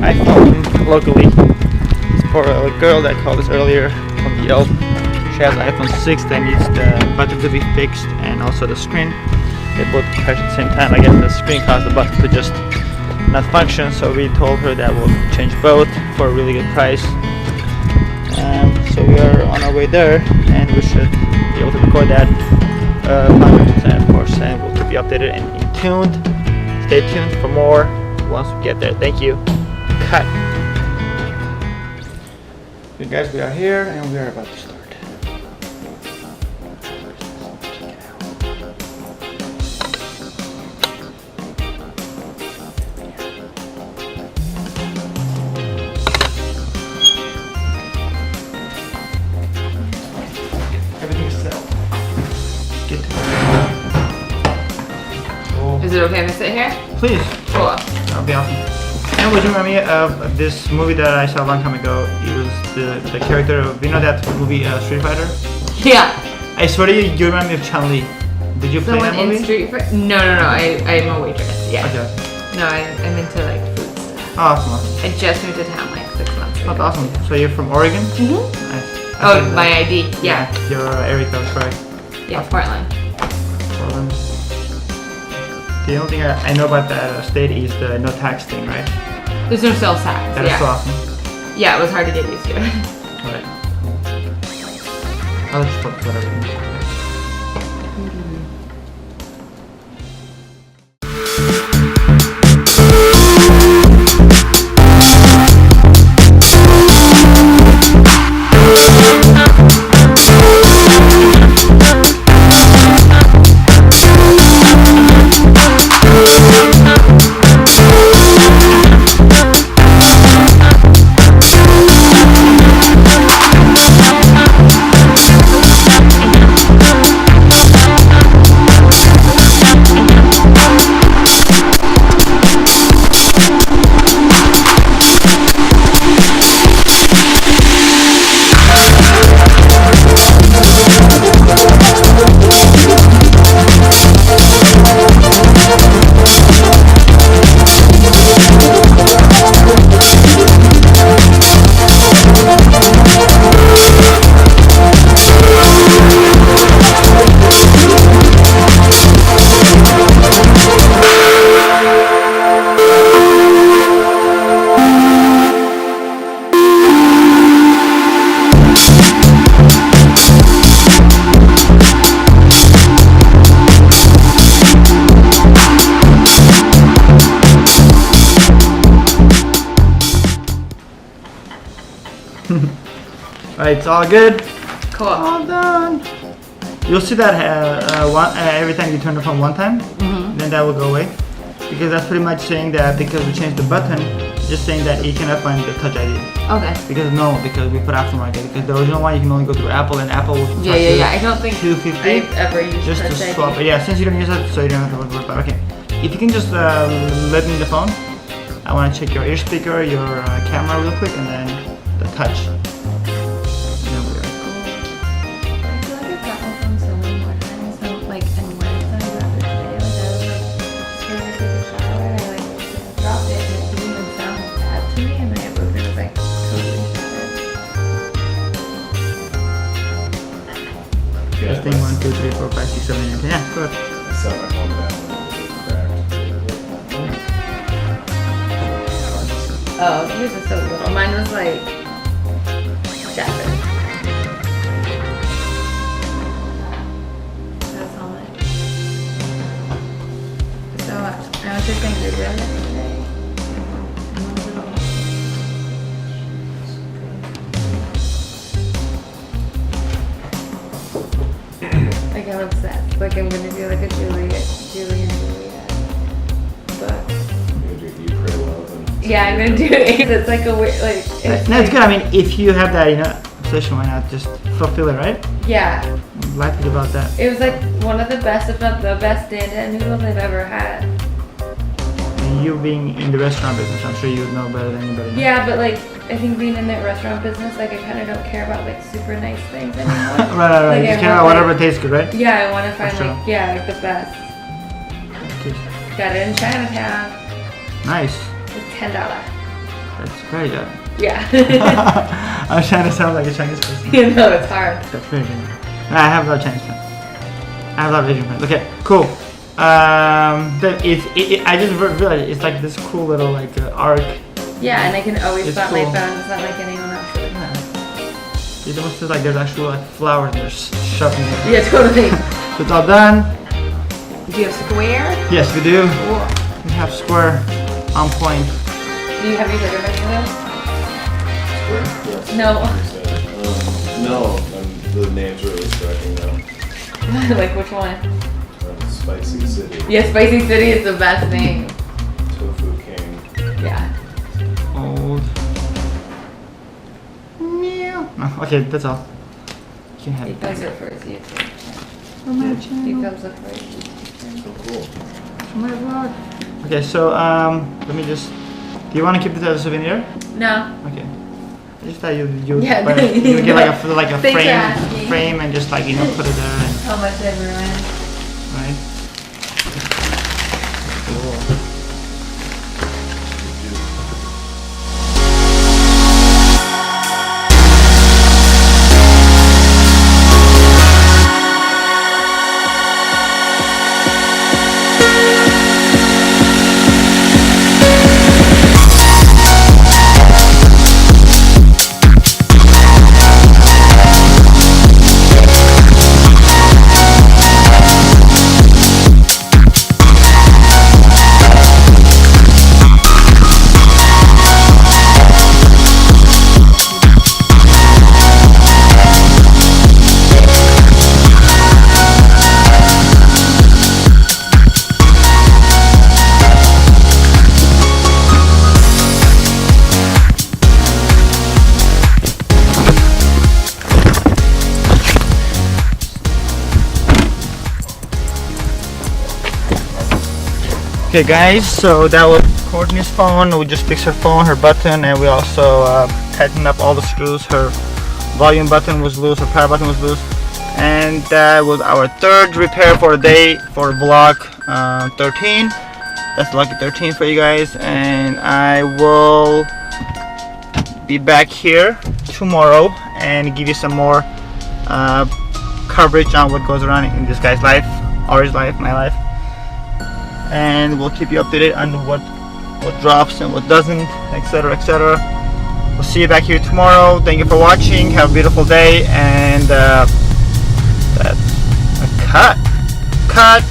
iPhone locally. It's for a girl that called us earlier from the Yelp. She has iPhone 6 that needs the button to be fixed and also the screen. They both crash at the same time. I guess the screen caused the button to just not function, so we told her that we'll change both for a really good price. So we are on our way there, and we should be able to record that of course, and we'll keep you updated and tuned. Stay tuned for more once we get there. Thank you. Cut. Okay guys, we are here and we are about to start. Is it okay if I sit here? Please. Cool. That'll be awesome. And would you remind me of this movie that I saw a long time ago? It was the character of, you know that movie Street Fighter? Yeah. I swear to you, you remind me of Chun-Li. Did you play that movie? In Street Fighter? No. I'm a waitress. Yeah. Okay. No, I'm into like food stuff. Awesome. I just moved to town like 6 months ago. That's awesome. So you're from Oregon? Mm-hmm. Nice. Oh, my ID. Yeah. Your area code, correct? Yeah, Portland. Portland. The only thing I know about that state is the no tax thing, right? There's no sales tax. That is so awesome. Yeah, it was hard to get used to. Right. I'll just put whatever. Alright, it's all good. Cool. All done. You'll see that every time you turn the phone one time, then that will go away. Because that's pretty much saying that because we changed the button, just saying that you cannot find the Touch ID. Okay. Because we put aftermarket. Because the original one you can only go through Apple, and Apple will Yeah. I don't think $250 I've ever used just Touch to ID. swap. Yeah, since you don't use it, so you don't have to worry about it. Okay. If you can just let me the phone, I want to check your ear speaker, your camera real quick, and then the touch. Testing 1, 2, 3, 4, 5, 6, 7, 8, 10. Yeah, good. I set my phone down when it was cracked. Oh, yours is so little. Mine was like shattered. That's how much. So I was just going to do that today. Like I'm obsessed. Like I'm gonna do like a Julie and Juliet book. You pray love and Yeah, I'm gonna do it. It's like a weird, like. No, it's good. I mean, if you have that, obsession, why not just fulfill it, right? Yeah. I'm glad to about that. It was like one of the best, if not the best, dan noodles I've ever had. And you being in the restaurant business, I'm sure you would know better than anybody. Yeah, but like I think being in the restaurant business, like I kind of don't care about like super nice things anymore. right. Like, You I care want, about whatever tastes good, right? Yeah, I want to find sure. like like the best. Okay. Got it in Chinatown. Nice. It's $10. That's very good. Yeah. I was trying to sound like a Chinese person. You know, it's hard. That's very good. No, I have a lot of Chinese friends. I have a lot of Asian friends. Okay, cool. I just realized it's like this cool little like arc. Yeah, and I can always It's stop my cool. phone. It's not like anyone else would. It almost feels like there's actual like flowers and they're shoved in there. Yeah, totally. So it's all done. Do you have square? Yes, we do. Cool. We have square on point. Do you have these other menus? Square? Yes. No. No, the name's really striking now. Like which one? Spicy City. Yeah, Spicy City is the best name. Tofu King. Yeah. Old. Meow. No, okay, that's all. You can have He it. comes up for his YouTube. On my He channel. comes up for his YouTube. So cool. On my vlog. Okay, so let me just. Do you want to keep this as a souvenir? No. Okay. I just thought you Yeah, but you would get like a Thanks for asking. frame and just like put it there and, How much everyone? right. Cool. Okay guys, so that was Courtney's phone. We just fixed her phone, her button, and we also tightened up all the screws. Her volume button was loose, her power button was loose. And that was our third repair for the day for vlog 13. That's lucky 13 for you guys. And I will be back here tomorrow and give you some more coverage on what goes around in this guy's life, Ari's life, my life. And we'll keep you updated on what drops and what doesn't, etc, etc. We'll see you back here tomorrow. Thank you for watching. Have a beautiful day, and that's a cut.